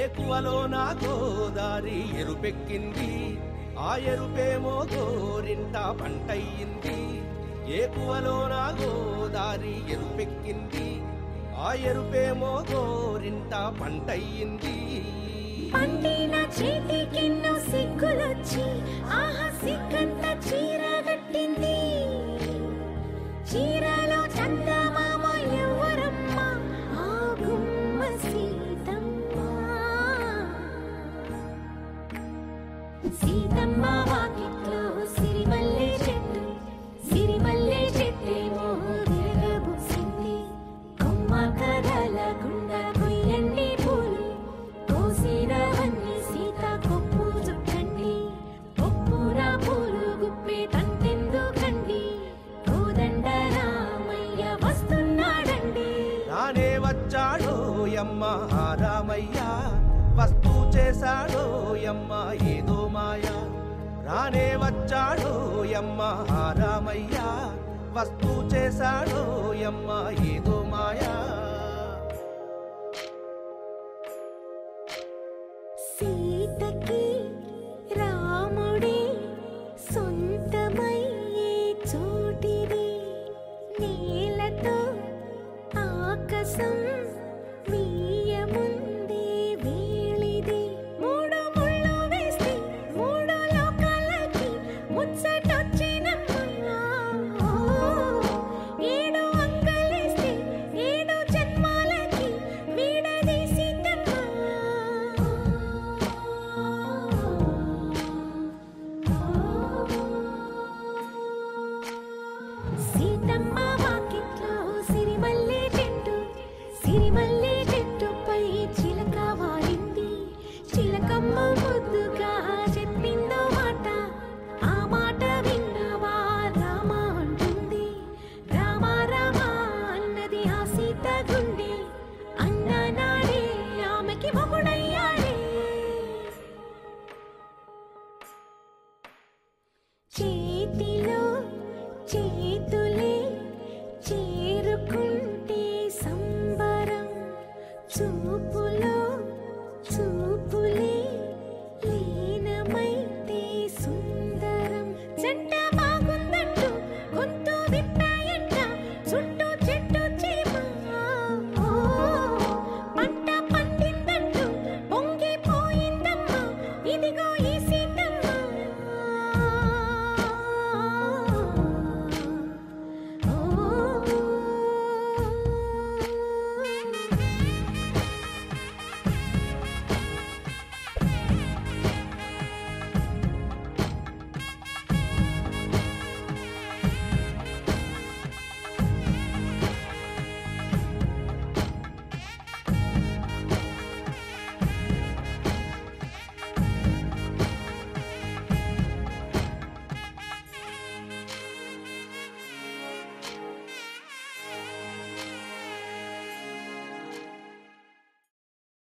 ఏకువలో నా గోదారి ఎరుపెక్కింది, ఆ ఎరుపేమో గోరింట పంటయ్యింది. ఏకువలో నా గోదారి ఎరుపెక్కింది, ఆ ఎరుపేమో గోరింట పంటయ్యింది. పండిన చేతికెన్నో సిగ్గులొచ్చి ఆహా సిగ్గంత చీర కట్టింది. చీరలో చందమామ ఎవరమ్మ, ఆ గుమ్మ సీతమ్మ. సీతమ్మ వాకిట్లో సిరిమల్లె చెట్టు, సిరిమల్లె చెట్టేమో విరగబూసింది. కొమ్మ కదలకుండా కొయ్యండి పూలు, కోసినవన్నీ సీత కొప్పు చుట్టండి. కొప్పున పూలు గుప్పే తంతెందుకండి, కోదండ రామయ్య వస్తున్నాడండి. రానే వచ్చాడో యమ్మ రామయ్య, వస్తూ చేశాడో యమ్మ ఏదో మాయ. రానే వచ్చాడో యమ్మ రామయ్య, వస్తూ చేశాడో యమ్మ ఏదో మాయా.